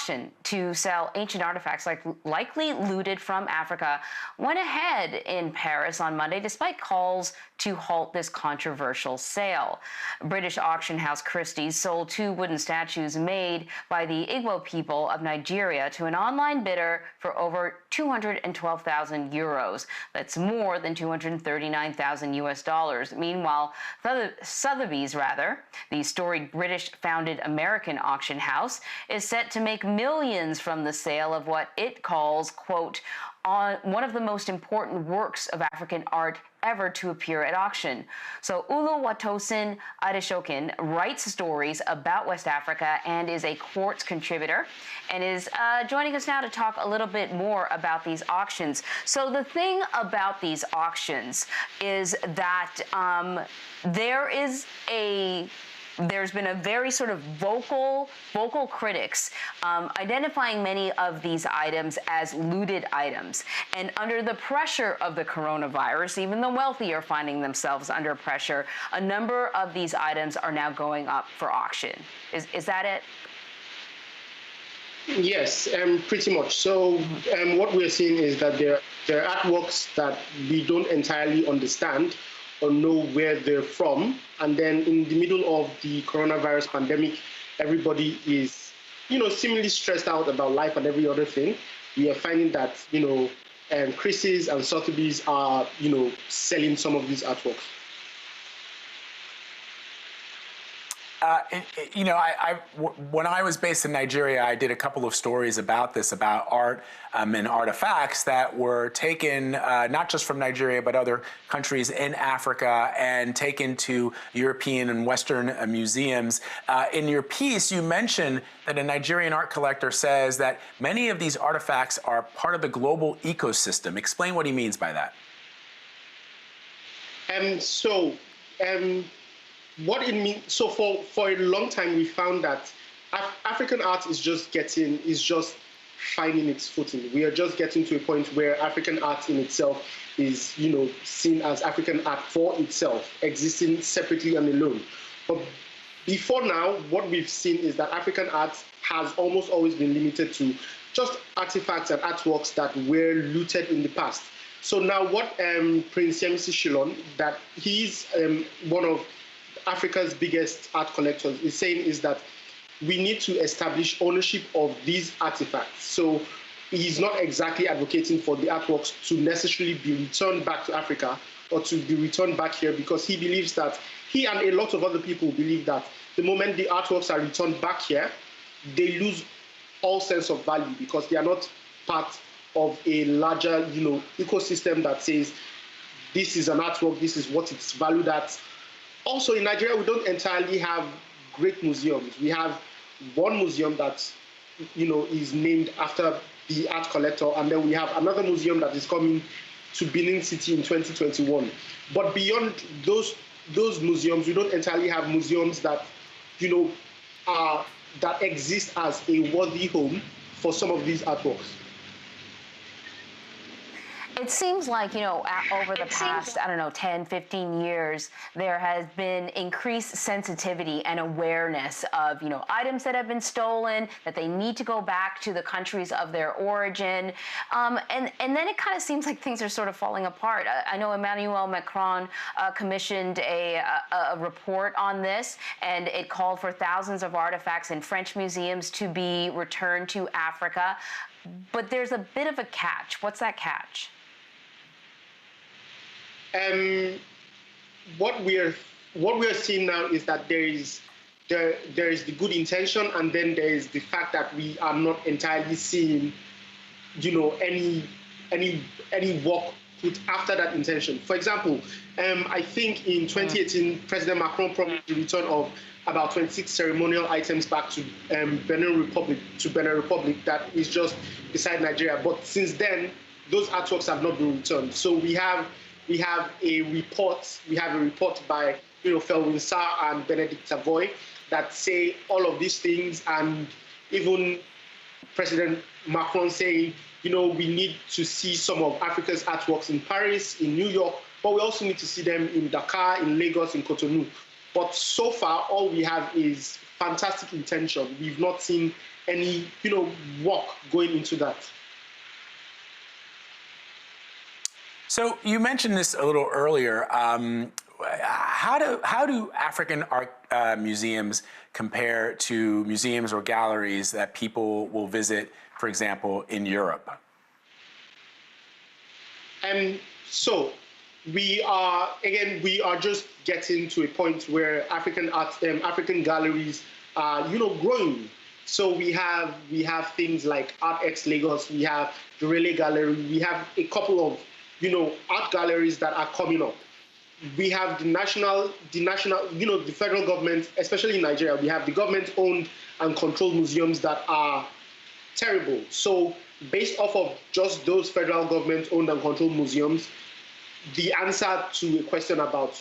auction to sell ancient artifacts likely looted from Africa went ahead in Paris on Monday, despite calls to halt this controversial sale. British auction house Christie's sold 2 wooden statues made by the Igbo people of Nigeria to an online bidder for over 212,000 euros. That's more than 239,000 US dollars. Meanwhile, Sotheby's, the storied British-founded American auction house, is set to make millions from the sale of what it calls, quote, one of the most important works of African art ever to appear at auction. So Oluwatosin Adeshokan writes stories about West Africa and is a Quartz contributor, and is joining us now to talk a little bit more about these auctions. So the thing about these auctions is that there's been a very sort of vocal critics identifying many of these items as looted items. And under the pressure of the coronavirus, even the wealthy are finding themselves under pressure. A number of these items are now going up for auction. Is that it? Yes, pretty much. So what we're seeing is that there are artworks that we don't entirely understand or know where they're from. And then in the middle of the coronavirus pandemic, everybody is, seemingly stressed out about life and every other thing. We are finding that, Christie's and Sotheby's are, selling some of these artworks. When I was based in Nigeria, I did a couple of stories about this, about art and artifacts that were taken not just from Nigeria, but other countries in Africa and taken to European and Western museums. In your piece, you mentioned that a Nigerian art collector says that many of these artifacts are part of the global ecosystem. Explain what he means by that. What it means, so for a long time, we found that African art is just finding its footing. We are just getting to a point where African art in itself is, seen as African art for itself, existing separately and alone. But before now, what we've seen is that African art has almost always been limited to just artifacts and artworks that were looted in the past. So now what Prince Yemisi Shillon, that he's one of Africa's biggest art collectors, is saying is that we need to establish ownership of these artifacts. So he's not exactly advocating for the artworks to necessarily be returned back to Africa or to be returned back here, because he believes that, he and a lot of other people believe that the moment the artworks are returned back here, they lose all sense of value because they are not part of a larger, ecosystem that says this is an artwork, this is what it's valued at. Also, in Nigeria, we don't entirely have great museums. We have one museum that, is named after the art collector, and then we have another museum that is coming to Benin City in 2021. But beyond those museums, we don't entirely have museums that, that exist as a worthy home for some of these artworks. It seems like, over the past, 10, 15 years, there has been increased sensitivity and awareness of, items that have been stolen, that they need to go back to the countries of their origin. And then it kind of seems like things are sort of falling apart. I know Emmanuel Macron commissioned a report on this, and it called for thousands of artifacts in French museums to be returned to Africa. But there's a bit of a catch. What's that catch? What we are seeing now is that there is the good intention, and then there is the fact that we are not entirely seeing, any work put after that intention. For example, I think in 2018, President Macron promised the return of about 26 ceremonial items back to Benin Republic, that is just beside Nigeria. But since then, those artworks have not been returned. So we have a report. We have a report by Felwine Sarr and Benedict Savoy that say all of these things, and even President Macron saying, we need to see some of Africa's artworks in Paris, in New York, but we also need to see them in Dakar, in Lagos, in Cotonou. But so far, all we have is fantastic intention. We've not seen any, work going into that. So you mentioned this a little earlier. How do African art museums compare to museums or galleries that people will visit, for example, in Europe? So we are just getting to a point where African galleries are, growing. So we have things like ArtX Lagos, we have the Relay Gallery, we have a couple of, art galleries that are coming up. We have the federal government, especially in Nigeria, we have the government-owned and controlled museums that are terrible. So based off of just those federal government-owned and controlled museums, the answer to a question about,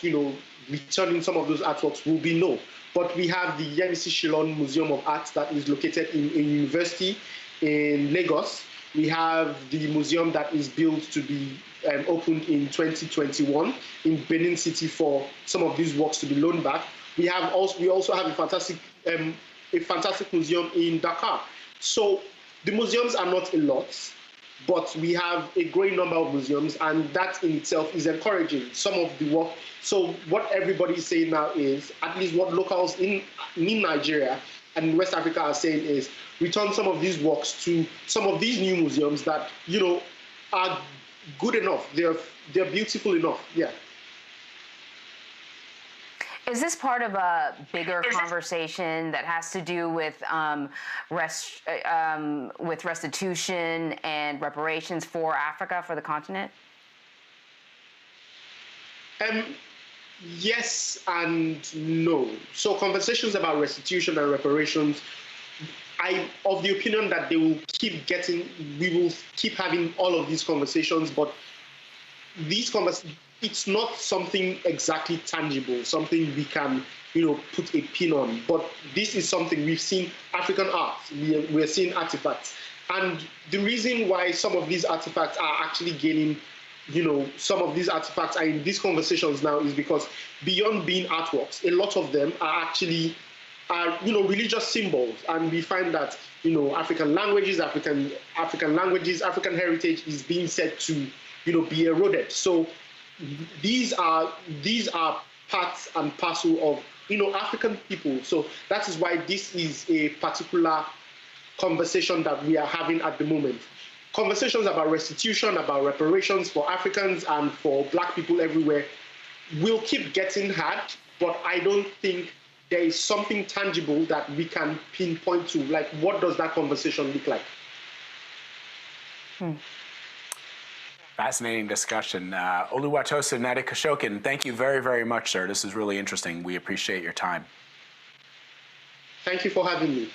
returning some of those artworks will be no. But we have the Yemisi Shillon Museum of Art that is located in a university in Lagos. We have the museum that is built to be opened in 2021 in Benin City for some of these works to be loaned back. We also have a fantastic museum in Dakar. So the museums are not a lot, but we have a growing number of museums, and that in itself is encouraging. Some of the work. So what everybody is saying now is, at least what locals in Nigeria and West Africa are saying is, return some of these works to some of these new museums that, are good enough. They're beautiful enough. Yeah. Is this part of a bigger conversation that has to do with restitution and reparations for Africa, for the continent? Yes and no. So conversations about restitution and reparations, I'm of the opinion that we will keep having all of these conversations, but it's not something exactly tangible, something we can, put a pin on. But this is something we've seen African art. We're seeing artifacts. And the reason why some of these artifacts are actually gaining, some of these artifacts are in these conversations now is because beyond being artworks, a lot of them are actually religious symbols. And we find that, African languages, African heritage is being said to, be eroded. So these are parts and parcel of, African people. So that is why this is a particular conversation that we are having at the moment. Conversations about restitution, about reparations for Africans and for Black people everywhere will keep getting had, but I don't think there is something tangible that we can pinpoint to. Like, what does that conversation look like? Fascinating discussion. Oluwatosin Adeshokan, thank you very, very much, sir. This is really interesting. We appreciate your time. Thank you for having me.